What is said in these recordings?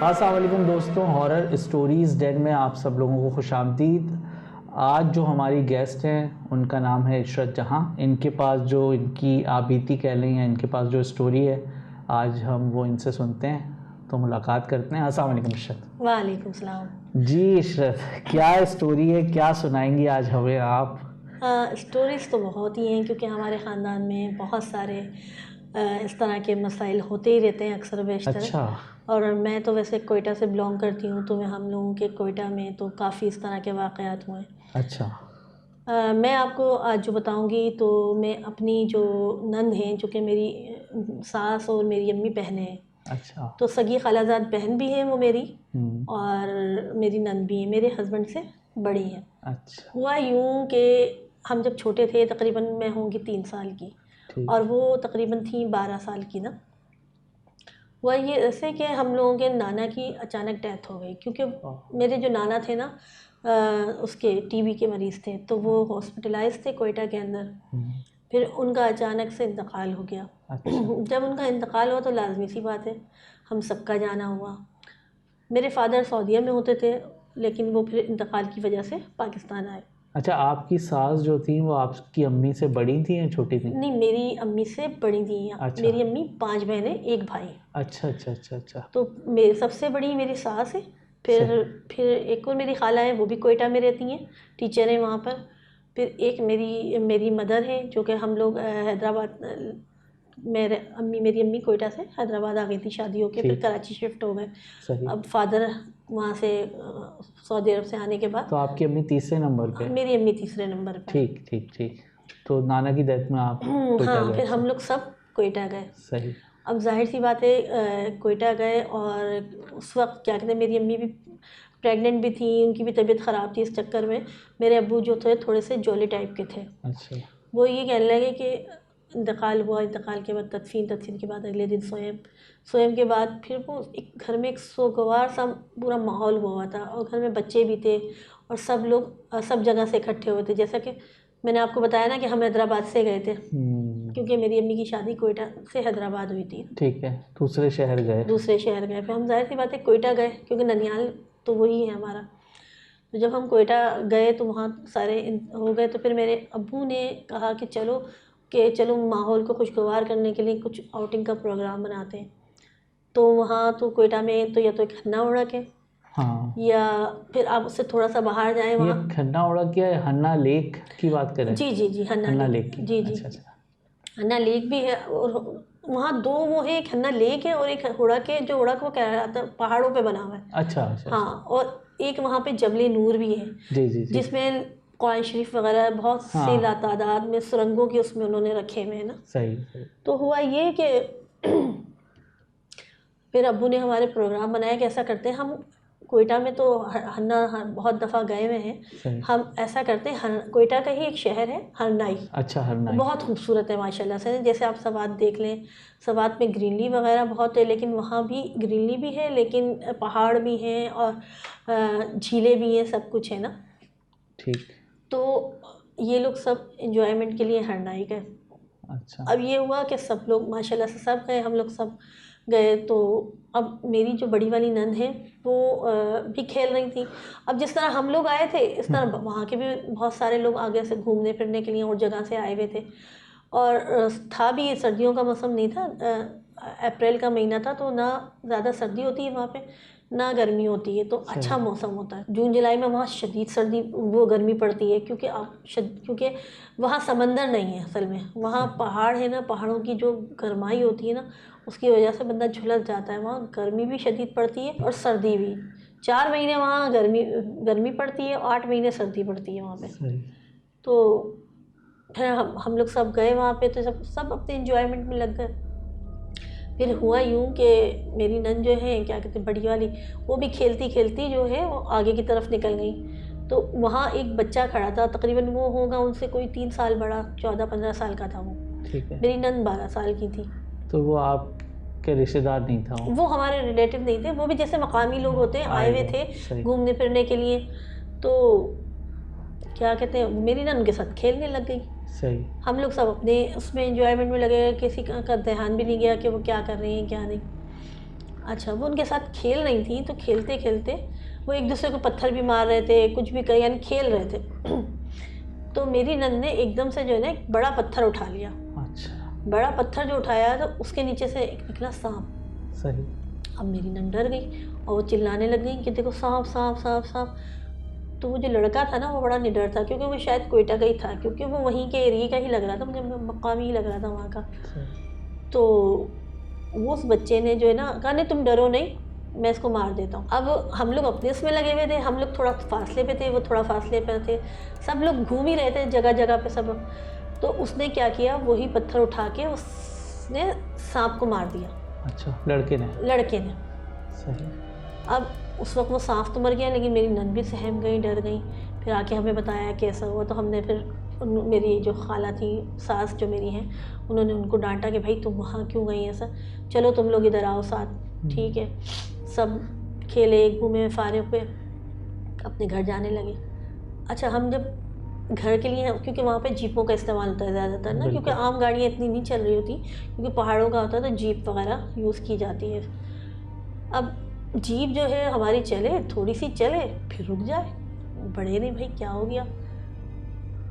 अस्सलाम वालेकुम दोस्तों, हॉरर स्टोरीज़ डेन में आप सब लोगों को खुशामदीद। आज जो हमारी गेस्ट हैं उनका नाम है इशरत जहां। इनके पास जो इनकी आबीती कह लें या इनके पास जो स्टोरी है, आज हम वो इनसे सुनते हैं, तो मुलाकात करते हैं। अस्सलाम वालेकुम इशरत। वालेकुम सलाम। जी इशरत, क्या स्टोरी है, क्या सुनाएंगी आज हमें आप? स्टोरीज़ तो बहुत ही हैं, क्योंकि हमारे ख़ानदान में बहुत सारे इस तरह के मसाइल होते ही रहते हैं अक्सर बेशतर। अच्छा। और मैं तो वैसे कोयटा से बिलोंग करती हूँ, तो हम लोगों के कोयटा में तो काफ़ी इस तरह के वाक़यात हुए हैं। अच्छा। मैं आपको आज जो बताऊँगी, तो मैं अपनी जो नंद हैं, जो कि मेरी सास और मेरी अम्मी बहनें हैं। अच्छा। तो सगी खालाजाद बहन भी हैं वो मेरी, हम्म। और मेरी नंद भी है, मेरे हस्बैंड से बड़ी है। अच्छा। हुआ यूँ कि हम जब छोटे थे, तकरीबन मैं होंगी 3 साल की ठीक। और वो तकरीबन थी 12 साल की ना। हुआ ये ऐसे कि हम लोगों के नाना की अचानक डेथ हो गई, क्योंकि मेरे जो नाना थे ना, उसके टीबी के मरीज़ थे, तो वो हॉस्पिटलाइज थे कोयटा के अंदर। फिर उनका अचानक से इंतकाल हो गया। अच्छा। जब उनका इंतकाल हुआ तो लाजमी सी बात है, हम सबका जाना हुआ। मेरे फ़ादर सऊदीया में होते थे, लेकिन वो फिर इंतकाल की वजह से पाकिस्तान आए। अच्छा, आपकी सास जो थी वो आपकी अम्मी से बड़ी थी या छोटी थी? नहीं, मेरी अम्मी से बड़ी थी। अच्छा। मेरी अम्मी 5 बहनें 1 भाई। अच्छा अच्छा अच्छा अच्छा। तो मेरे सबसे बड़ी मेरी सास है। फिर एक और मेरी खाला है, वो भी कोयटा में रहती हैं, टीचर हैं वहाँ पर। फिर एक मेरी मेरी मदर है, जो कि हम लोग हैदराबाद, मेरी अम्मी कोयटा से हैदराबाद आ गई थी शादी होके, फिर कराची शिफ्ट हो गए। सही। अब फादर वहाँ से सऊदी अरब से आने के बाद तो आपकी अम्मी तीसरे नंबर पे? मेरी अम्मी तीसरे नंबर पे। ठीक ठीक ठीक। तो नाना की डेथ में आप कोयटा हाँ, गए? फिर हम लोग सब कोयटा गए। सही। अब जाहिर सी बात है, कोयटा गए, और उस वक्त क्या कहते हैं, मेरी अम्मी भी प्रेग्नेंट भी थी, उनकी भी तबीयत ख़राब थी। इस चक्कर में मेरे अब्बू जो थे थोड़े से जॉली टाइप के थे। अच्छा। वो ये कहने लगे कि इंतकाल हुआ, इंतकाल के बाद तदफीन के बाद अगले दिन सोएम के बाद फिर वो एक घर में एक सोगवार सा पूरा माहौल हुआ था, और घर में बच्चे भी थे, और सब लोग सब जगह से इकट्ठे हुए थे। जैसा कि मैंने आपको बताया ना कि हम हैदराबाद से गए थे, क्योंकि मेरी अम्मी की शादी कोयटा से हैदराबाद हुई थी। ठीक है, दूसरे शहर गए? दूसरे शहर गए। फिर हम जाहिर सी बात है कोयटा गए, क्योंकि ननियाल तो वही है हमारा। तो जब हम कोयटा गए तो वहाँ सारे हो गए, तो फिर मेरे अब्बू ने कहा कि चलो माहौल को खुशगवार करने के लिए कुछ आउटिंग का प्रोग्राम बनाते हैं। तो वहाँ तो कोयटा में तो या तो एक खन्ना उड़क है, हाँ। या फिर आप उससे थोड़ा सा बाहर जाएं, ये वहाँ खन्ना उड़क या हन्ना लेक की बात करें? जी जी जी, हन्ना लेक की। जी जी। अच्छा अच्छा। हन्ना लेक भी है, और वहाँ 2 वो है, एक हन्ना लेक है और एक उड़क है। जो उड़क वो कहलाता है पहाड़ों पे बना हुआ है। अच्छा अच्छा। हाँ, और एक वहाँ पे जबले नूर भी है, जी जी जी। जिसमें कुरान शरीफ वगैरह बहुत से हाँ। तादाद में सुरंगों के उसमें उन्होंने रखे हुए हैं ना। सही सही। तो हुआ ये कि फिर अब्बू ने हमारे प्रोग्राम बनाया कि ऐसा करते हैं, हम कोयटा में तो हन्ना बहुत दफ़ा गए हुए हैं। सही। हम ऐसा करते हैं, कोयटा का ही एक शहर है हरनाई। अच्छा, हरनाई बहुत खूबसूरत है माशाल्लाह से। जैसे आप सवात देख लें, सवात में ग्रीनरी वगैरह बहुत है, लेकिन वहाँ भी ग्रीनरी भी है, लेकिन पहाड़ भी हैं और झीलें भी हैं, सब कुछ है ना। ठीक। तो ये लोग सब एंजॉयमेंट के लिए हरनाई गए। अच्छा। अब ये हुआ कि सब लोग माशाल्लाह से सब गए, हम लोग सब गए। तो अब मेरी जो बड़ी वाली नंद है वो भी खेल रही थी। अब जिस तरह हम लोग आए थे, इस तरह वहाँ के भी बहुत सारे लोग आगे से घूमने फिरने के लिए और जगह से आए हुए थे। और था भी सर्दियों का मौसम नहीं था, अप्रैल का महीना था, तो ना ज़्यादा सर्दी होती है वहाँ पे, ना गर्मी होती है, तो अच्छा मौसम होता है। जून जुलाई में वहाँ शदीद सर्दी वो गर्मी पड़ती है, क्योंकि वहाँ समंदर नहीं है असल में, वहाँ पहाड़ है ना। पहाड़ों की जो गर्माई होती है ना, उसकी वजह से बंदा झुलस जाता है। वहाँ गर्मी भी शदीद पड़ती है और सर्दी भी। 4 महीने वहाँ गर्मी पड़ती है और 8 महीने सर्दी पड़ती है वहाँ पे। तो फिर हम लोग सब गए वहाँ पे, तो सब अपने एंजॉयमेंट में लग गए। फिर हुआ यूँ कि मेरी नंद जो है, क्या कहते हैं, बड़ी वाली, वो भी खेलती खेलती जो है वो आगे की तरफ निकल गई। तो वहाँ एक बच्चा खड़ा था, तकरीबन वो होगा उनसे कोई 3 साल बड़ा, 14-15 साल का था वो। ठीक है। मेरी नंद 12 साल की थी। तो वो आपके रिश्तेदार नहीं था? वो हमारे रिलेटिव नहीं थे, वो भी जैसे मकामी लोग होते हैं, आए हुए थे घूमने फिरने के लिए। तो क्या कहते हैं, मेरी नंद उनके साथ खेलने लग गई। सही। हम लोग सब अपने उसमें एंजॉयमेंट में लगे, किसी का ध्यान भी नहीं गया कि वो क्या कर रही हैं क्या नहीं। अच्छा, वो उनके साथ खेल रही थी, तो खेलते खेलते वो एक दूसरे को पत्थर भी मार रहे थे, कुछ भी कर यानी खेल रहे थे। तो मेरी नंद ने एकदम से जो है ना एक बड़ा पत्थर उठा लिया। अच्छा। बड़ा पत्थर जो उठाया तो उसके नीचे से एक निकला सांप। सही। अब मेरी नंद डर गई और वो चिल्लाने लग गई कि देखो सांप सांप सांप सांप। तो वो जो लड़का था ना वो बड़ा निडर था, क्योंकि वो शायद कोयटा का ही था, क्योंकि वो वहीं के एरिया का ही लग रहा था, मुझे मकामी ही लग रहा था वहाँ का। तो वो उस बच्चे ने जो है ना कहा नहीं तुम डरो नहीं, मैं इसको मार देता हूँ। अब हम लोग अपने उसमें लगे हुए थे, हम लोग थोड़ा फासले पे थे, वो थोड़ा फासले पे थे, सब लोग घूम ही रहे थे जगह जगह पे सब। तो उसने क्या किया, वही पत्थर उठा के उसने सांप को मार दिया। अच्छा, लड़के ने? लड़के ने। सही। अब उस वक्त वो सांप तो मर गया, लेकिन मेरी नंद भी सहम गई, डर गई। फिर आके हमें बताया कैसा हुआ, तो हमने फिर मेरी जो खाला थी, सास जो मेरी हैं, उन्होंने उनको डांटा कि भाई तुम वहाँ क्यों गई ऐसा, चलो तुम लोग इधर आओ साथ, ठीक है। सब खेले घूमे फारे हुए, अपने घर जाने लगे। अच्छा, हम जब घर के लिए, क्योंकि वहाँ पे जीपों का इस्तेमाल होता है ज़्यादातर ना, क्योंकि आम गाड़ियाँ इतनी नहीं चल रही होती, क्योंकि पहाड़ों का होता है तो जीप वगैरह यूज़ की जाती है। अब जीप जो है हमारी चले, थोड़ी सी चले फिर रुक जाए, बड़े नहीं भाई क्या हो गया,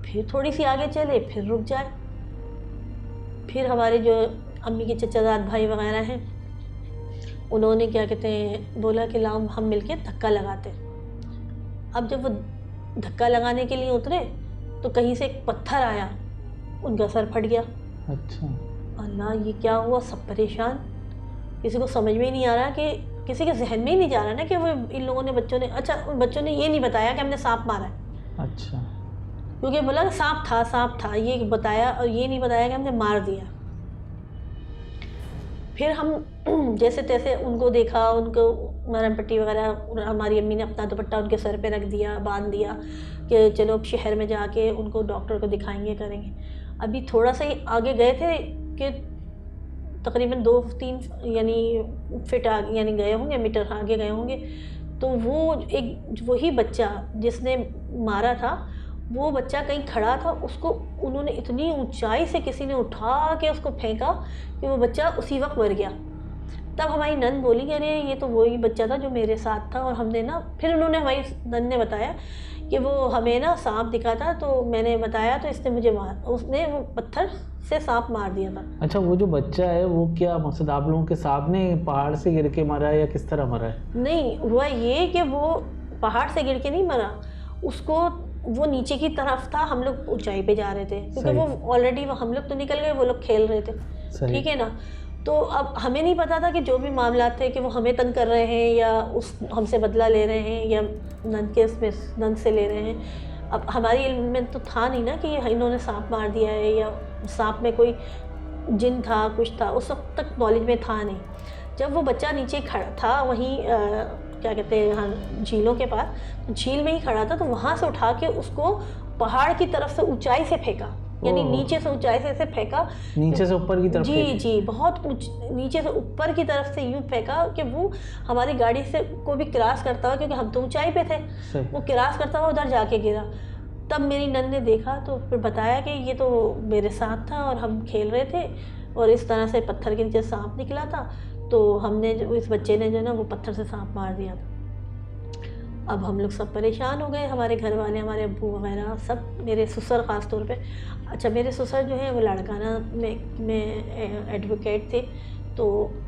फिर थोड़ी सी आगे चले फिर रुक जाए। फिर हमारे जो अम्मी के चचाजाद भाई वगैरह हैं, उन्होंने क्या कहते हैं बोला कि लाओ हम मिलके धक्का लगाते। अब जब वो धक्का लगाने के लिए उतरे तो कहीं से एक पत्थर आया, उनका सर फट गया। अच्छा। अल्लाह ये क्या हुआ, सब परेशान, किसी को समझ में ही नहीं आ रहा, कि किसी के जहन में ही नहीं जा रहा ना कि वो इन लोगों ने बच्चों ने, अच्छा उन बच्चों ने ये नहीं बताया कि हमने सांप मारा है। अच्छा। क्योंकि बोला सांप था ये बताया, और ये नहीं बताया कि हमने मार दिया। फिर हम जैसे तैसे उनको देखा, उनको मरहम पट्टी वगैरह, हमारी अम्मी ने अपना दुपट्टा उनके सर पे रख दिया, बांध दिया कि चलो अब शहर में जाके उनको डॉक्टर को दिखाएंगे करेंगे। अभी थोड़ा सा ही आगे गए थे कि तकरीबन 2-3 यानी फिट आगे यानी गए होंगे, मीटर आगे गए होंगे, तो वो एक वही बच्चा जिसने मारा था, वो बच्चा कहीं खड़ा था, उसको उन्होंने इतनी ऊंचाई से किसी ने उठा के उसको फेंका कि वो बच्चा उसी वक्त मर गया। तब हमारी नंद बोली कि अरे ये तो वही बच्चा था जो मेरे साथ था, और हमने ना, फिर उन्होंने हमारी नंद ने बताया कि वो हमें ना सांप दिखा था, तो मैंने बताया तो इसने मुझे उसने वो पत्थर से सांप मार दिया था। अच्छा, वो जो बच्चा है वो क्या मकसद आप लोगों के सांप ने पहाड़ से गिर के मरा है या किस तरह मरा है? नहीं, हुआ ये कि वो पहाड़ से गिर के नहीं मरा, उसको वो नीचे की तरफ था, हम लोग ऊंचाई पे जा रहे थे, क्योंकि वो ऑलरेडी हम लोग तो निकल गए, वो लोग खेल रहे थे, ठीक है ना। तो अब हमें नहीं पता था कि जो भी मामला थे कि वो हमें तंग कर रहे हैं या उस हमसे बदला ले रहे हैं या नंद के इसमें नंद से ले रहे हैं। अब हमारी इल्म में तो था नहीं ना कि इन्होंने सांप मार दिया है या सांप में कोई जिन था, कुछ था, उस वक्त तक नॉलेज में था नहीं। जब वो बच्चा नीचे खड़ा था वहीं क्या कहते हैं यहाँ झीलों के पास, तो झील में ही खड़ा था, तो वहाँ से उठा के उसको पहाड़ की तरफ से ऊंचाई से फेंका, यानी नीचे से ऊंचाई से ऐसे फेंका, नीचे से ऊपर की तरफ। जी बहुत नीचे से ऊपर की तरफ से यूं फेंका कि वो हमारी गाड़ी से को भी क्रॉस करता हुआ, क्योंकि हम तो ऊंचाई पे थे, वो क्रॉस करता हुआ उधर जाके गिरा। तब मेरी नंद ने देखा तो फिर बताया कि ये तो मेरे साथ था और हम खेल रहे थे और इस तरह से पत्थर के नीचे सांप निकला था, तो हमने इस बच्चे ने जो ना वो पत्थर से सांप मार दिया था। अब हम लोग सब परेशान हो गए, हमारे घर वाले, हमारे अब्बू वगैरह सब, मेरे ससुर ख़ास तौर पे। अच्छा, मेरे ससुर जो है वो लाड़काना में एडवोकेट थे, तो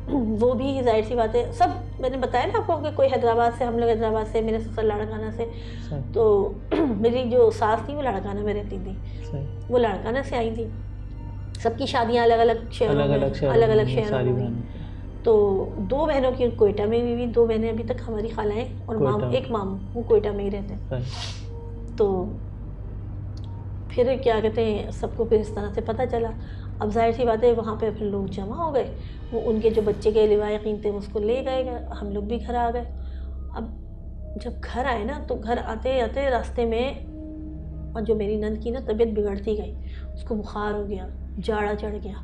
वो भी जाहिर सी बात है, सब मैंने बताया ना आपको कि कोई हैदराबाद से, हम लोग हैदराबाद से, मेरे ससुर लाड़काना से, तो मेरी जो सास थी वो लाड़काना में रहती थी, वो लाड़काना से आई थी। सबकी शादियाँ अलग अलग शहरों में, तो 2 बहनों की कोयटा में हुई, 2 बहनें अभी तक हमारी खालाएँ और एक मामू, वो कोयटा में ही रहते हैं। तो फिर क्या कहते हैं, सबको फिर इस तरह से पता चला। अब जाहिर सी बात है वहाँ पे फिर लोग जमा हो गए, वो उनके जो बच्चे के लिवायकीन थे उसको ले गए, हम लोग भी घर आ गए। अब जब घर आए ना, तो घर आते आते रास्ते में, और जो मेरी नंद की ना तबीयत बिगड़ती गई, उसको बुखार हो गया, जाड़ा चढ़ गया,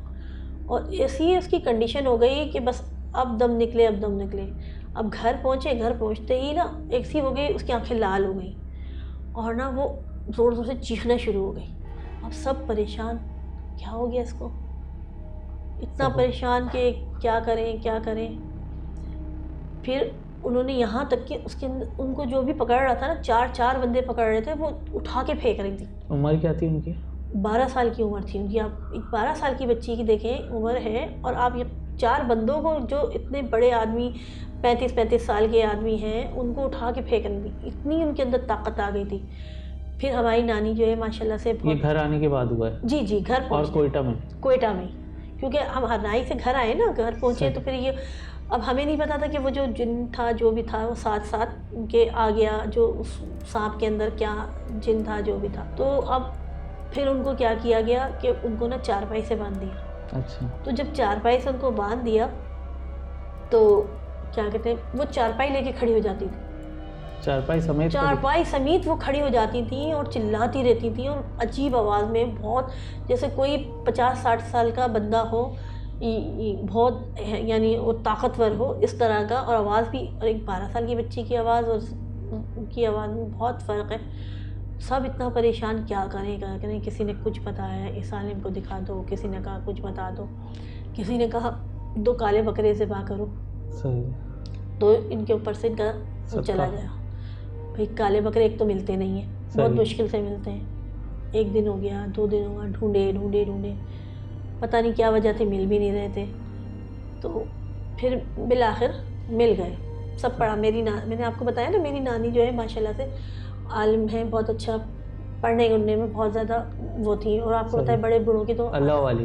और ऐसी उसकी कंडीशन हो गई कि बस अब दम निकले। अब घर पहुँचे, घर पहुँचते ही ना एक सी हो गई, उसकी आंखें लाल हो गई और ना वो ज़ोर ज़ोर से चीखना शुरू हो गई। अब सब परेशान, क्या हो गया इसको, इतना परेशान कि क्या करें। फिर उन्होंने यहाँ तक कि उसके अंदर उनको जो भी पकड़ रहा था ना, 4 बंदे पकड़ रहे थे, वो उठा के फेंक रही थी। उम्र क्या थी उनकी? 12 साल की उम्र थी उनकी। आप एक 12 साल की बच्ची की देखें उम्र है, और आप ये 4 बंदों को, जो इतने बड़े आदमी 35-35 साल के आदमी हैं, उनको उठा के फेंक रही थी। इतनी उनके अंदर ताकत आ गई थी। फिर हमारी नानी जो है माशाल्लाह से ये घर आने के बाद हुआ है? जी घर और कोयटा में? कोयटा में, क्योंकि हम हरनाई से घर आए ना, घर पहुँचे तो फिर ये अब हमें नहीं पता था कि वो जो जिन था, जो भी था, वो साथ उनके आ गया, जो उस सांप के अंदर क्या जिन था, जो भी था। तो अब फिर उनको क्या किया गया कि उनको ना चारपाई से बांध दिया। अच्छा। तो जब चारपाई से उनको बांध दिया तो क्या कहते हैं, वो चारपाई लेके खड़ी हो जाती थी। चारपाई समेत वो खड़ी हो जाती थी और चिल्लाती रहती थी, और अजीब आवाज़ में, बहुत जैसे कोई 50-60 साल का बंदा हो, बहुत यानी वो ताकतवर हो, इस तरह का। और आवाज़ भी, और एक 12 साल की बच्ची की आवाज़ और उनकी आवाज़ में बहुत फ़र्क है। सब इतना परेशान, क्या करें। किसी ने कुछ बताया, इस आलिम को दिखा दो, किसी ने कहा कुछ बता दो, किसी ने कहा 2 काले बकरे ज़िबा करो। सही। तो इनके ऊपर से इनका चला गया। भाई काले बकरे एक तो मिलते नहीं हैं, बहुत मुश्किल से मिलते हैं। 1 दिन हो गया, 2 दिन हो गया, ढूंढे, पता नहीं क्या वजह थी, मिल भी नहीं रहे थे। तो फिर बिल आखिर मिल गए। सब पढ़ा, मैंने आपको बताया ना, मेरी नानी जो है माशाल्लाह से आलिम है, बहुत अच्छा, पढ़ने उड़ने में बहुत ज़्यादा वो थी। और आपको पता है बड़े बूढ़ों की तो अल्लाह वाली,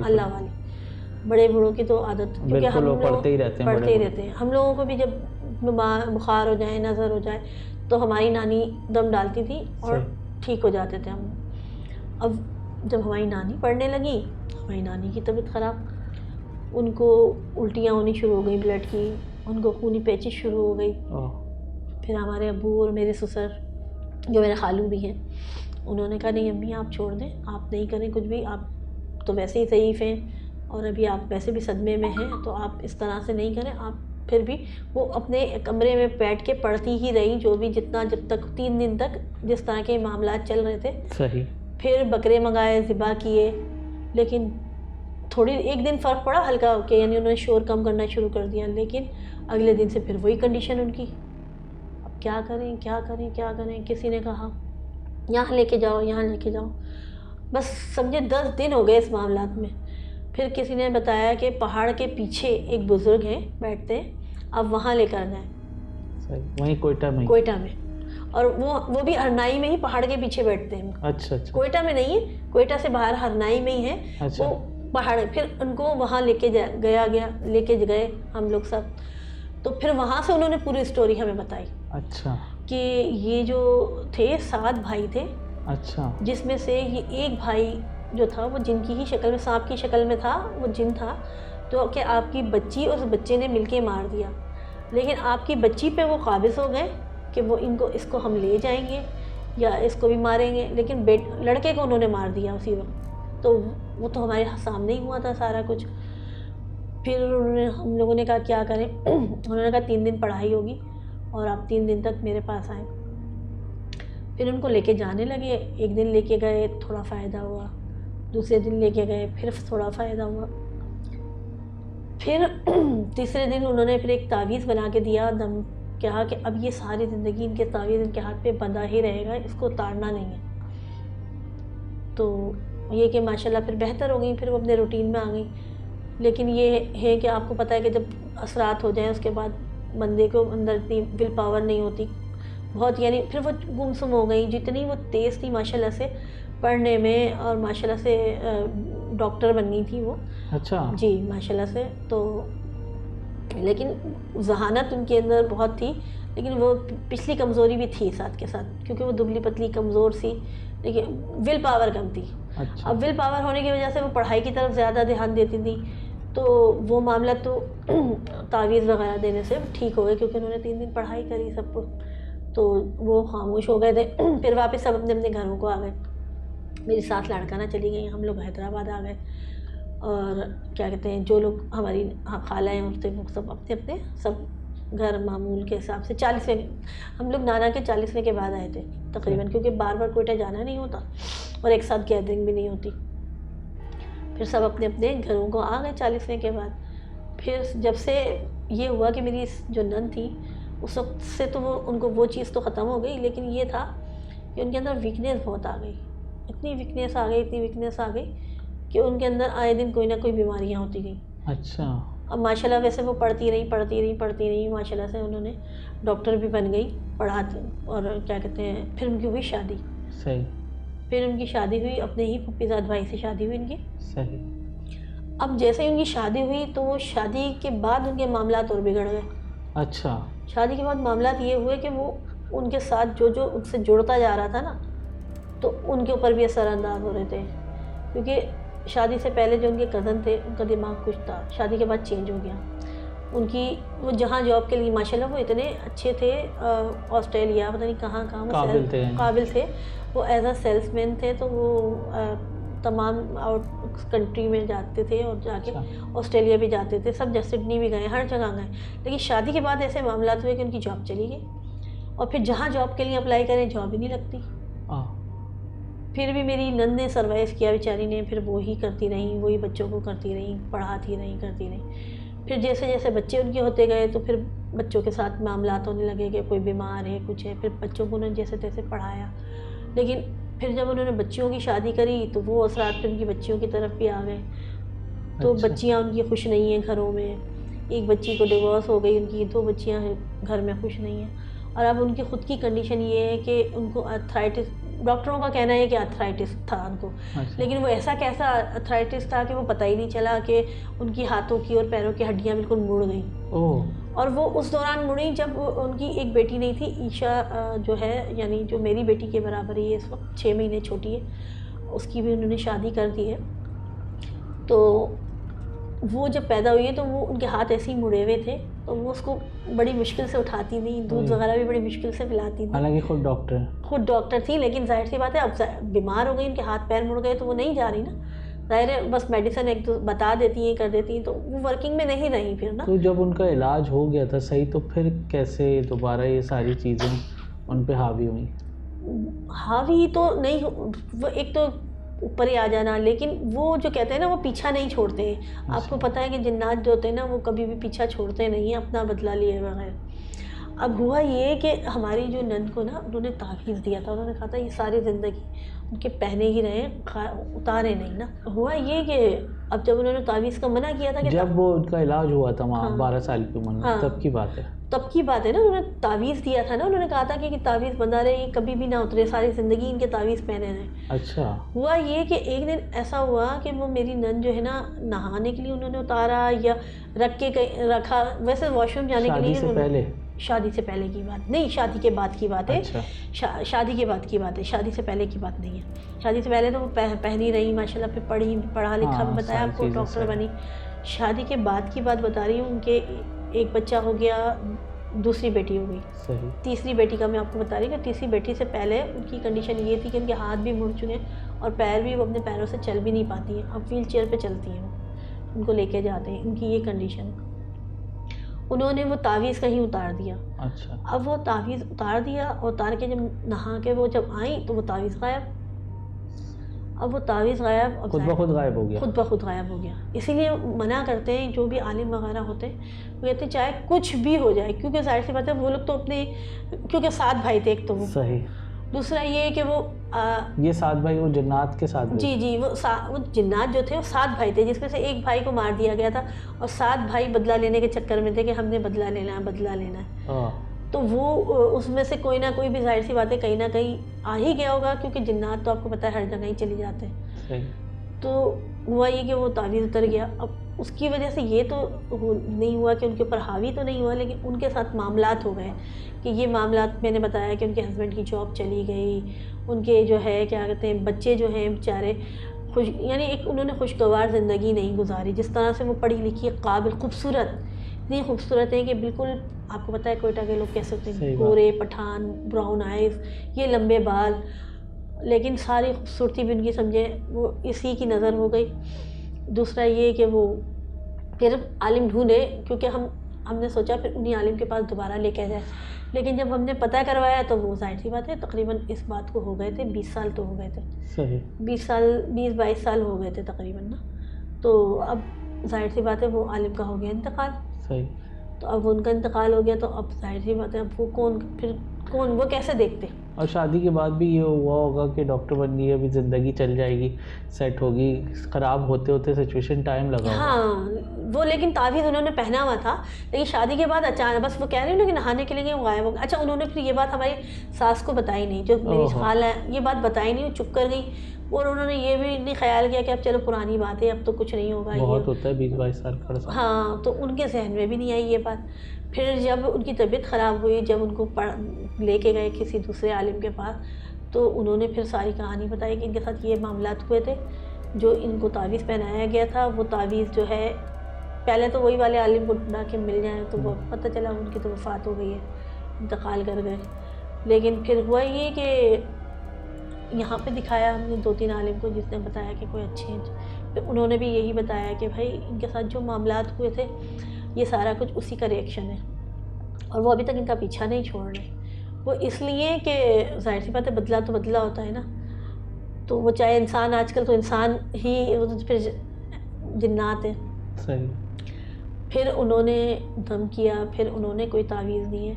बड़े बूढ़ों की तो आदत, क्योंकि हम लोग पढ़ते ही रहते हैं। हम लोगों को भी जब बुखार हो जाए, नज़र हो जाए, तो हमारी नानी दम डालती थी और ठीक हो जाते थे हम। अब जब हमारी नानी पढ़ने लगी, हमारी नानी की तबीयत ख़राब, उनको उल्टियाँ होनी शुरू हो गई ब्लड की, उनको खूनी पेचिश शुरू हो गई। फिर हमारे अब्बू और मेरे ससुर, जो मेरे खालू भी हैं, उन्होंने कहा नहीं अम्मी आप छोड़ दें, आप नहीं करें कुछ भी, आप तो वैसे ही ज़ईफ़ हैं और अभी आप वैसे भी सदमे में हैं, तो आप इस तरह से नहीं करें। आप फिर भी वो अपने कमरे में बैठ के पढ़ती ही रही, जो भी जितना, जब तक 3 दिन तक जिस तरह के मामला चल रहे थे। सही। फिर बकरे मंगाए, ज़िबा किए, लेकिन थोड़ी 1 दिन फ़र्क पड़ा हल्का के, यानी उन्होंने शोर कम करना शुरू कर दिया। लेकिन अगले दिन से फिर वही कंडीशन उनकी। अब क्या करें। किसी ने कहा यहाँ लेके जाओ, बस समझे 10 दिन हो गए इस मामलात में। फिर किसी ने बताया कि पहाड़ के पीछे एक बुज़ुर्ग हैं, बैठते हैं, आप वहाँ लेकर जाएँ। वहीं कोयटा में। और वो भी हरनाई में ही पहाड़ के पीछे बैठते हैं। अच्छा। कोयटा में नहीं है, कोयटा से बाहर हरनाई में ही है। अच्छा। वो पहाड़, फिर उनको वहाँ लेके गए हम लोग सब। तो फिर वहाँ से उन्होंने पूरी स्टोरी हमें बताई। अच्छा। कि ये जो थे 7 भाई थे। अच्छा। जिसमें से ये एक भाई जो था वो जिन की ही शक्ल में, सांप की शक्ल में था, वो जिन था। तो कि आपकी बच्ची और उस बच्चे ने मिलके मार दिया, लेकिन आपकी बच्ची पे वो काबिज़ हो गए कि वो इसको हम ले जाएंगे या इसको भी मारेंगे, लेकिन लड़के को उन्होंने मार दिया उसी वक्त। तो वो तो हमारे सामने ही हुआ था सारा कुछ। फिर हम लोगों ने कहा क्या करें। उन्होंने कहा 3 दिन पढ़ाई होगी और आप 3 दिन तक मेरे पास आए। फिर उनको लेके जाने लगे। 1 दिन लेके गए, थोड़ा फ़ायदा हुआ। दूसरे दिन लेके गए, फिर थोड़ा फ़ायदा हुआ। फिर तीसरे दिन उन्होंने फिर एक तावीज़ बना के दिया। दम कहा कि अब ये सारी ज़िंदगी इनके तावीज़ इनके हाथ पे बंधा ही रहेगा, इसको उतारना नहीं है। तो ये कि माशाल्लाह फिर बेहतर हो गई, फिर वो अपने रूटीन में आ गई। लेकिन ये है कि आपको पता है कि जब असरात हो जाएं उसके बाद बंदे को अंदर इतनी विल पावर नहीं होती बहुत, यानी फिर वो गुमसुम हो गई। जितनी वो तेज़ थी माशाल्लाह से पढ़ने में, और माशाल्लाह से डॉक्टर बननी थी वो। अच्छा जी माशाल्लाह से। तो लेकिन ज़हानत उनके अंदर बहुत थी, लेकिन वो पिछली कमज़ोरी भी थी साथ के साथ, क्योंकि वो दुबली पतली कमज़ोर सी, लेकिन विल पावर कम थी। अच्छा। अब विल पावर होने की वजह से वो पढ़ाई की तरफ ज़्यादा ध्यान देती थी। तो वो मामला तो तावीज़ वगैरह देने से ठीक हो गए, क्योंकि उन्होंने 3 दिन पढ़ाई करी सब कुछ, तो वो खामोश हो गए थे। फिर वापस सब अपने अपने घरों को आ गए। मेरी सास लाड़काना चली गई, हम लोग हैदराबाद आ गए। और क्या कहते हैं, जो लोग हमारी खालाएँ होते वो सब अपने अपने सब घर मामूल के हिसाब से 40वें, हम लोग नाना के 40वें के बाद आए थे तकरीबन, क्योंकि बार बार कोयटा जाना नहीं होता और एक साथ गैदरिंग भी नहीं होती। फिर सब अपने अपने घरों को आ गए 40वें के बाद। फिर जब से ये हुआ कि मेरी जो नन थी उस वक्त से तो उनको वो चीज़ तो ख़त्म हो गई, लेकिन ये था कि उनके अंदर वीकनेस बहुत आ गई। इतनी वीकनेस आ गई कि उनके अंदर आए दिन कोई ना कोई बीमारियाँ होती गई। अच्छा। अब माशाल्लाह वैसे वो पढ़ती रही माशाल्लाह से उन्होंने डॉक्टर भी बन गई, पढ़ाते, और क्या कहते हैं, फिर उनकी हुई शादी। सही। फिर उनकी शादी हुई, अपने ही फुप्पीज़ाद भाई से शादी हुई इनकी। सही। अब जैसे ही उनकी शादी हुई तो वो शादी के बाद उनके मामलात और बिगड़ गए। अच्छा। शादी के बाद मामलात ये हुए कि वो उनके साथ जो जो उनसे जुड़ता जा रहा था ना, तो उनके ऊपर भी असरअंदाज हो रहे थे, क्योंकि शादी से पहले जो उनके कज़न थे उनका दिमाग कुछ था, शादी के बाद चेंज हो गया। उनकी वो जहाँ जॉब के लिए माशाल्लाह वो इतने अच्छे थे, ऑस्ट्रेलिया पता नहीं कहाँ वो काबिल थे। वो एज अ सेल्समैन थे, तो वो तमाम आउट कंट्री में जाते थे और जाके ऑस्ट्रेलिया भी जाते थे, सब जैसे सिडनी भी गए, हर जगह गए। लेकिन शादी के बाद ऐसे मामला हुए कि उनकी जॉब चली गई, और फिर जहाँ जॉब के लिए अप्लाई करें जॉब ही नहीं लगती। फिर भी मेरी नंद ने सर्वाइव किया बेचारी ने, फिर वो ही करती रही, वही बच्चों को करती रही, पढ़ाती रही, करती रही। फिर जैसे जैसे बच्चे उनके होते गए तो फिर बच्चों के साथ मामलात होने लगे कि कोई बीमार है, कुछ है। फिर बच्चों को उन्होंने जैसे तैसे पढ़ाया, लेकिन फिर जब उन्होंने बच्चियों की शादी करी तो वो असरात फिर उनकी बच्चियों की तरफ भी आ गए। तो अच्छा। बच्चियाँ उनकी खुश नहीं हैं घरों में, एक बच्ची को डिवोर्स हो गई उनकी, 2 बच्चियाँ घर में खुश नहीं हैं। और अब उनकी ख़ुद की कंडीशन ये है कि उनको आर्थराइटिस, डॉक्टरों का कहना है कि आर्थराइटिस था उनको। अच्छा। लेकिन वो ऐसा कैसा आर्थराइटिस था कि वो पता ही नहीं चला कि उनकी हाथों की और पैरों की हड्डियाँ बिल्कुल मुड़ गई। और वो उस दौरान मुड़ी जब उनकी एक बेटी नहीं थी, ईशा जो है, यानी जो मेरी बेटी के बराबर ही है, इस वक्त 6 महीने छोटी है, उसकी भी उन्होंने शादी कर दी है। तो वो जब पैदा हुई है तो वो उनके हाथ ऐसे ही मुड़े हुए थे, तो वो उसको बड़ी मुश्किल से उठाती थी, दूध वगैरह भी बड़ी मुश्किल से पिलाती थी। हालांकि खुद डॉक्टर थी, लेकिन जाहिर सी बात है अब बीमार हो गई, उनके हाथ पैर मुड़ गए तो वो नहीं जा रही ना, जाहिर है बस मेडिसिन एक तो बता देती हैं, कर देती हैं, तो वो वर्किंग में नहीं रही फिर ना। तो जब उनका इलाज हो गया था सही, तो फिर कैसे दोबारा ये सारी चीज़ें उन पे हावी हुई? हावी तो नहीं, वो एक तो ऊपर ही आ जाना, लेकिन वो जो कहते हैं ना, वो पीछा नहीं छोड़ते हैं। आपको पता है कि जिन्नात जो होते हैं ना, वो कभी भी पीछा छोड़ते नहीं हैं अपना बदला लिए बगैर। अब हुआ ये कि हमारी जो नंद को ना उन्होंने तावीज़ दिया था, उन्होंने कहा था ये सारी ज़िंदगी उनके पहने ही रहे, उतारे नहीं ना। हुआ ये कि अब जब उन्होंने तावीज़ का मना किया था कि जब वो उनका इलाज हुआ था वहाँ 12 साल की उम्र में, तब की बात है ना, उन्होंने तावीज़ दिया था ना, उन्होंने कहा था कि तावीज़ बंधा रहे, ये कभी भी ना उतरे, सारी ज़िंदगी इनके तावीज़ पहने रहे। अच्छा। हुआ ये कि एक दिन ऐसा हुआ कि वो मेरी नंद जो है ना, नहाने के लिए उन्होंने उतारा या रख के रखा, वैसे वॉशरूम जाने के लिए। शादी से पहले की बात नहीं, शादी के बाद की बात है। अच्छा। शादी के बाद की बात है, शादी से पहले की बात नहीं है। शादी से पहले तो वो पहनी रही माशाल्लाह, फिर पढ़ा लिखा, बताया आपको, डॉक्टर बनी। शादी के बाद की बात बता रही हूँ, उनके एक बच्चा हो गया, दूसरी बेटी हो गई। सही। तीसरी बेटी का मैं आपको बता रही हूँ कि तीसरी बेटी से पहले उनकी कंडीशन ये थी कि उनके हाथ भी मुड़ चुके हैं और पैर भी, वो अपने पैरों से चल भी नहीं पाती हैं, अब व्हील चेयर पर चलती हैं, उनको लेके जाते हैं, उनकी ये कंडीशन। उन्होंने वो तावीज़ कहीं उतार दिया। अच्छा। अब वो तावीज़ उतार दिया, और उतार के जब नहा के वो जब आई तो वो तावीज़ गायब। अब वो तावीज़ गायब, खुद ब खुद गायब हो गया। इसीलिए मना करते हैं जो भी आलिम वगैरह होते हैं, वो कहते हैं चाहे कुछ भी हो जाए, क्योंकि जाहिर सी बात है वो लोग तो अपने, क्योंकि 7 भाई थे एक तो वो। सही। दूसरा ये कि वो ये 7 भाई वो जिन्नात के 7 भाई? जी, वो जिन्नात जो थे वो 7 भाई थे, जिसमें से एक भाई को मार दिया गया था, और 7 भाई बदला लेने के चक्कर में थे कि हमने बदला लेना है। तो वो उसमें से कोई ना कोई भी, जाहिर सी बात है, कहीं ना कहीं आ ही गया होगा, क्योंकि जिन्नात तो आपको पता है हर जगह ही चले जाते हैं। तो हुआ ये कि वो तावीज़ उतर गया। अब उसकी वजह से ये तो नहीं हुआ कि उनके ऊपर हावी तो नहीं हुआ, लेकिन उनके साथ मामलात हो गए कि ये मामलात मैंने बताया कि उनके हस्बैंड की जॉब चली गई, उनके जो है क्या कहते हैं बच्चे जो हैं बेचारे खुश, यानी एक उन्होंने खुशगवार ज़िंदगी नहीं गुजारी। जिस तरह से वो पढ़ी लिखी, काबिल, खूबसूरत, इतनी खूबसूरत है कि बिल्कुल आपको पता है कोयटा के लोग कैसे होते हैं, गोरे, पठान, ब्राउन आइज़, ये लंबे बाल, लेकिन सारी खूबसूरती भी उनकी समझे वो इसी की नज़र हो गई। दूसरा ये कि वो फिर आलिम ढूंढे, क्योंकि हमने सोचा फिर उन्हीं आलिम के पास दोबारा लेके जाए, लेकिन जब हमने पता करवाया तो वो जाहिर सी बात है तकरीबन इस बात को हो गए थे 20 साल तो हो गए थे। सही। 20-22 साल हो गए थे तकरीबन ना। तो अब जाहिर सी बात है वो आलिम का हो गया इंतकाल। सही। तो अब उनका इंतकाल हो गया, तो अब जाहिर सी बात है अब वो कैसे देखते। और शादी के बाद भी ये हुआ होगा कि डॉक्टर बन गई, अभी ज़िंदगी चल जाएगी, सेट होगी, ख़राब होते होते सिचुएशन टाइम लगा होगा। हाँ, वो लेकिन तावीज़ उन्होंने पहना हुआ था, लेकिन शादी के बाद अचानक बस वो कह रहे हैं ना कि नहाने के लिए वो गायब हो गया। अच्छा, उन्होंने फिर ये बात हमारी सास को बताई नहीं, जो मेरी ओहो। खाला है, ये बात बताई नहीं, वो चुप कर गई। और उन्होंने ये भी नहीं ख्याल किया कि अब चलो पुरानी बात है, अब तो कुछ नहीं होगा, बहुत ये होता है 20-22 साल का अरसा। हाँ, तो उनके जहन में भी नहीं आई ये बात। फिर जब उनकी तबीयत ख़राब हुई, जब उनको लेके गए किसी दूसरे आलिम के पास, तो उन्होंने फिर सारी कहानी बताई कि इनके साथ ये मामलात हुए थे। जो इनको तावीज़ पहनाया गया था, वो तावीज़ जो है, पहले तो वही वाले आलिम को ढूंढा के मिल जाए, तो वो पता चला उनकी तो वफ़ात हो गई है, इंतकाल कर गए। लेकिन फिर हुआ ये कि यहाँ पे दिखाया हमने 2-3 आलिम को, जिसने बताया कि कोई अच्छे हैं। फिर उन्होंने भी यही बताया कि भाई इनके साथ जो मामलात हुए थे, ये सारा कुछ उसी का रिएक्शन है, और वो अभी तक इनका पीछा नहीं छोड़ रहे। वो इसलिए कि ज़ाहिर सी बात है, बदला तो बदला होता है ना, तो वो चाहे इंसान, आजकल तो इंसान ही, वो तो फिर जिन्नात है। सही। फिर उन्होंने दम किया, फिर उन्होंने कोई तावीज़ दी है,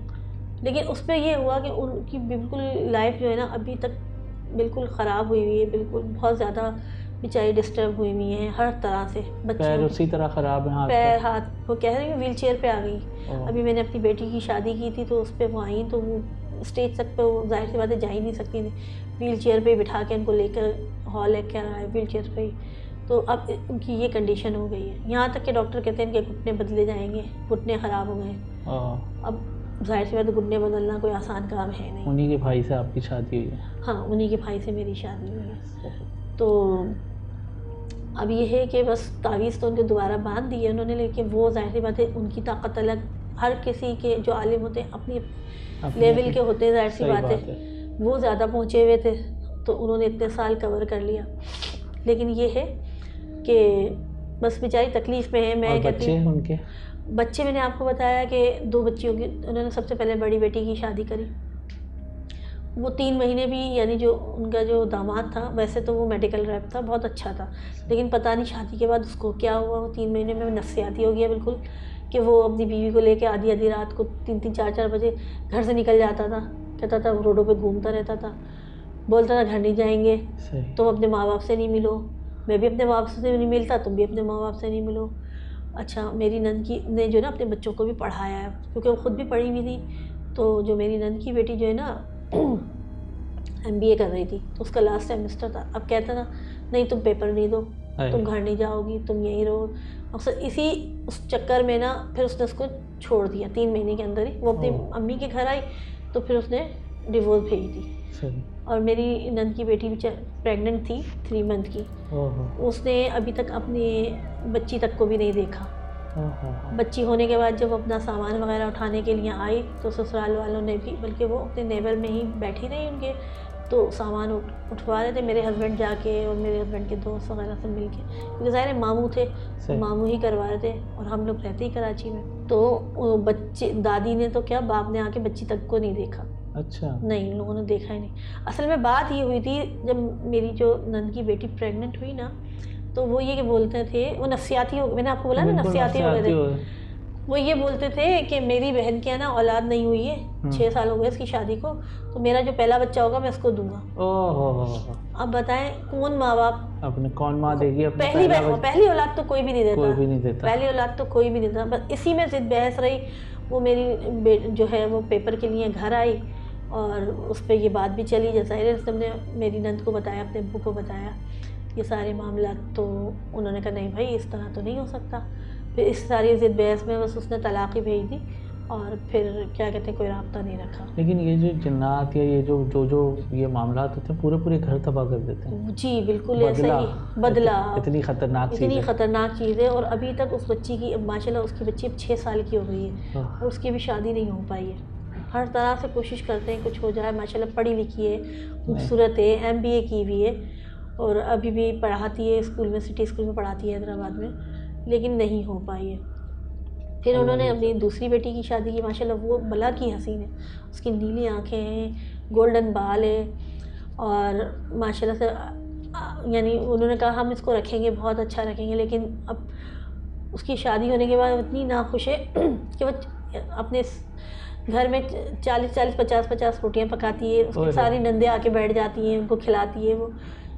लेकिन उस पर यह हुआ कि उनकी बिल्कुल लाइफ जो है ना अभी तक बिल्कुल ख़राब हुई हुई है, बिल्कुल बहुत ज़्यादा बेचारी डिस्टर्ब हुई हुई है हर तरह से। पैर उसी तरह ख़राब है, पैर हाथ, वो कह रही है व्हील चेयर पे आ गई। अभी मैंने अपनी बेटी की शादी की थी, तो उस पर वो आई, तो वो स्टेज तक पे वो जाहिर सी बात है जा ही नहीं सकती थी, व्हील चेयर पे बिठा के उनको लेकर हॉल लेकर आए व्हील चेयर पे ही। तो अब उनकी ये कंडीशन हो गई है, यहाँ तक कि डॉक्टर कहते हैं इनके घुटने बदले जाएंगे, घुटने ख़राब हो गए। अब जाहिर सी बात है घुटने बदलना कोई आसान काम है नहीं। उन्हीं के भाई से आपकी शादी हुई है? हाँ, उन्हीं के भाई से मेरी शादी हुई है। तो अब ये है कि बस तावीज़ तो उनको दोबारा बांध दी है उन्होंने, लेकिन वो जाहिर सी बात है उनकी ताकत अलग, हर किसी के जो आलिम होते हैं अपनी लेवल के होते हैं, जाहिर सी बात है वो ज़्यादा पहुँचे हुए थे, तो उन्होंने इतने साल कवर कर लिया। लेकिन ये है कि बस बेचारी तकलीफ़ में है। मैं कहती हूँ उनके बच्चे, मैंने आपको बताया कि 2 बच्चियों की, उन्होंने सबसे पहले बड़ी बेटी की शादी करी। वो 3 महीने भी, यानी जो उनका जो दामाद था, वैसे तो वो मेडिकल रैप था, बहुत अच्छा था, लेकिन पता नहीं शादी के बाद उसको क्या हुआ, वो 3 महीने में नफसियाती हो गया बिल्कुल, कि वो अपनी बीवी को लेके आधी आधी रात को 3-3 4-4 बजे घर से निकल जाता था। कहता था रोडों पे घूमता रहता था, बोलता था घर नहीं जाएंगे, तुम अपने माँ बाप से नहीं मिलो, मैं भी अपने माँ बाप से नहीं मिलता, तुम भी अपने माँ बाप से नहीं मिलो। अच्छा, मेरी नंद की ने जो ना अपने बच्चों को भी पढ़ाया है, क्योंकि वो ख़ुद भी पढ़ी हुई थी। तो जो मेरी नंद की बेटी जो है ना MBA कर रही थी, तो उसका लास्ट सेमेस्टर था। अब कहता था नहीं तुम पेपर नहीं दो, तुम घर नहीं जाओगी, तुम यहीं रहो। अक्सर इसी उस चक्कर में ना फिर उसने उसको छोड़ दिया 3 महीने के अंदर ही। वो अपनी अम्मी के घर आई, तो फिर उसने डिवोर्स भेज दी। और मेरी नंद की बेटी भी प्रेग्नेंट थी 3 मंथ की, उसने अभी तक अपनी बच्ची तक को भी नहीं देखा। बच्ची होने के बाद जब अपना सामान वगैरह उठाने के लिए आई, तो ससुराल वालों ने भी, बल्कि वो अपने नेबर में ही बैठी रही उनके, तो सामान उठवा रहे थे मेरे हस्बैंड जाके, और मेरे हस्बैंड के दोस्त वगैरह सब मिल के, क्योंकि ज़ाहिर मामू थे, मामू ही करवा रहे थे, और हम लोग रहते ही कराची में। तो बच्चे, दादी ने तो क्या, बाप ने आके बच्ची तक को नहीं देखा। अच्छा। नहीं, लोगों ने देखा ही नहीं। असल में बात ये हुई थी, जब मेरी जो नंद की बेटी प्रेग्नेंट हुई ना, तो वो ये बोलते थे, वो नफसियाती हो, मैंने आपको बोला ना नफसियाती हो गए थे। वो ये बोलते थे कि मेरी बहन के ना औलाद नहीं हुई है, 6 साल हो गए इसकी शादी को, तो मेरा जो पहला बच्चा होगा मैं इसको दूंगा। अब बताएं कौन माँ बाप अपने, कौन माँ देगी अपने पहली औलाद तो कोई भी नहीं देता, पहली औलाद तो कोई भी नहीं देता। बस इसी में जिद बहस रही। वो मेरी जो है वो पेपर के लिए घर आई, और उस पर ये बात भी चली, जैसा हमने मेरी नंद को बताया, अपने अब्बू को बताया ये सारे मामला, तो उन्होंने कहा नहीं भाई इस तरह तो नहीं हो सकता। फिर इस सारी जिद बहस में बस उसने तलाक़ ही भेज दी, और फिर क्या कहते हैं कोई राब्ता नहीं रखा। लेकिन ये जो जिन्नात या ये जो ये मामला होते हैं, पूरे घर तबाह कर देते हैं। जी बिल्कुल ऐसा ही, बदला इतनी ख़तरनाक चीज़ है। और अभी तक उस बच्ची की, माशाल्लाह उसकी बच्ची अब 6 साल की हो गई है, और उसकी भी शादी नहीं हो पाई है। हर तरह से कोशिश करते हैं कुछ हो जाए, माशाल्लाह पढ़ी लिखी है, खूबसूरत है, MBA की हुई है, और अभी भी पढ़ाती है स्कूल में, सिटी स्कूल में पढ़ाती है हैदराबाद में, लेकिन नहीं हो पाई है। फिर उन्होंने अपनी दूसरी बेटी की शादी की, माशाल्लाह वो बला की हसीन है, उसकी नीली आंखें हैं, गोल्डन बाल है, और माशाल्लाह से, यानी उन्होंने कहा हम इसको रखेंगे, बहुत अच्छा रखेंगे, लेकिन अब उसकी शादी होने के बाद इतनी नाखुश है कि वो अपने घर में 40-40 50-50 रोटियां पकाती है, उसकी सारी नंदे आके बैठ जाती हैं, उनको खिलाती है वो।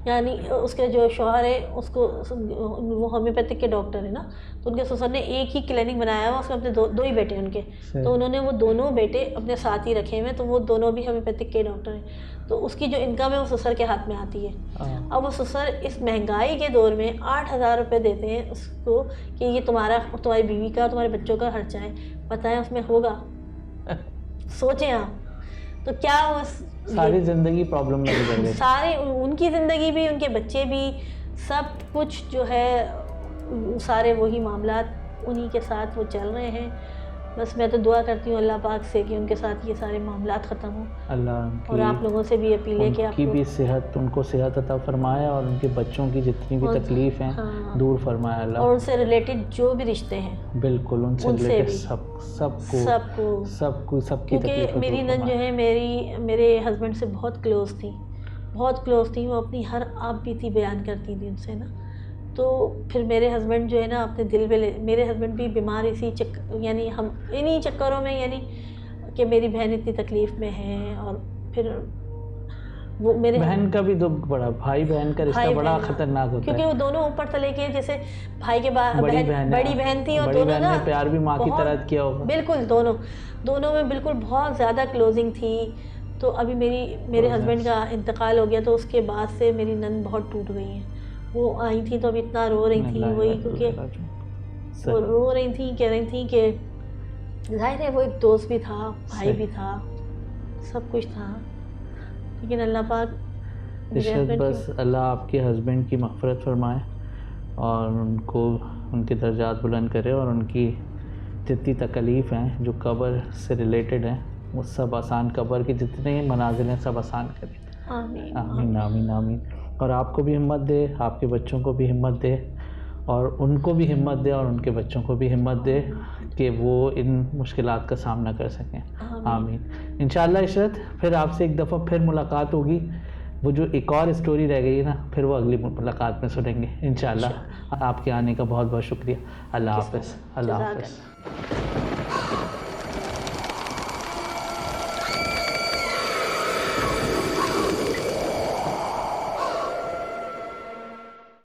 यानी उसके जो शौहर है उसको, वो होम्योपैथिक के डॉक्टर है ना, तो उनके ससुर ने एक ही क्लिनिक बनाया हुआ, उसमें अपने दो ही बेटे उनके, तो उन्होंने वो दोनों बेटे अपने साथ ही रखे हुए, तो वो दोनों भी होम्योपैथिक के डॉक्टर हैं। तो उसकी जो इनकम है वो ससुर के हाथ में आती है। अब वो ससुर इस महंगाई के दौर में 8,000 रुपये देते हैं उसको कि ये तुम्हारी बीवी का, तुम्हारे बच्चों का खर्चा है, बताएं उसमें होगा? सोचें आप, तो क्या वो सारी ज़िंदगी प्रॉब्लम में गुजर गई। सारी उनकी ज़िंदगी भी, उनके बच्चे भी, सब कुछ जो है सारे वही मामलात उन्हीं के साथ वो चल रहे हैं। बस मैं तो दुआ करती हूँ अल्लाह पाक से कि उनके साथ ये सारे मामलात ख़त्म हों। अल्लाह और आप लोगों से भी अपील है कि आप भी सेहत, उनको सेहत अता फरमाए और उनके बच्चों की जितनी भी तकलीफ हैं हाँ, दूर फरमाए अल्लाह। और उनसे रिलेटेड जो भी रिश्ते हैं, बिल्कुल उनसे रिलेटेड सबकी क्योंकि मेरी नन जो है मेरे हस्बैंड से बहुत क्लोज थी, वो अपनी हर आप बीती बयान करती थी उनसे ना। तो फिर मेरे हस्बैंड जो है ना अपने दिल पे मेरे हस्बैंड भी बीमार यानी हम इन्हीं चक्करों में, यानी कि मेरी बहन इतनी तकलीफ़ में है, और फिर वो मेरे बहन का भी दुख बड़ा, भाई बहन का रिश्ता बड़ा खतरनाक होता है, क्योंकि वो दोनों ऊपर तले के, जैसे भाई के बाद बड़ी बहन थी, और बड़ी दोनों बहन ना ने प्यार भी माँ की तरह किया होगा। बिल्कुल, दोनों में बिल्कुल बहुत ज़्यादा क्लोजिंग थी। तो अभी मेरे हस्बैंड का इंतकाल हो गया, तो उसके बाद से मेरी नंद बहुत टूट गई हैं। वो आई थी तो अभी इतना रो रही थी, वही क्योंकि वो रो रही थी, कह रही थी कि जाहिर है वो एक दोस्त भी था, भाई भी था, सब कुछ था, लेकिन अल्लाह पाक बस अल्लाह आपके हस्बैंड की मग़फ़िरत फरमाए और उनको उनके दर्जात बुलंद करे, और उनकी जितनी तकलीफ़ हैं जो कब्र से रिलेटेड हैं वो सब आसान, कब्र की जितने मनाजिल हैं सब आसान करे। आमीन आमीन आमीन आमीन। और आपको भी हिम्मत दे, आपके बच्चों को भी हिम्मत दे, और उनको भी हिम्मत दे, और उनके बच्चों को भी हिम्मत दे कि वो इन मुश्किलात का सामना कर सकें। आमीन। इंशाअल्लाह इशरत फिर आपसे एक दफ़ा फिर मुलाकात होगी, वो जो एक और स्टोरी रह गई है ना, फिर वो अगली मुलाकात में सुनेंगे इंशाअल्लाह। आपके आने का बहुत बहुत शुक्रिया। अल्लाह हाफ़िज़। अल्लाह हाफ़िज़।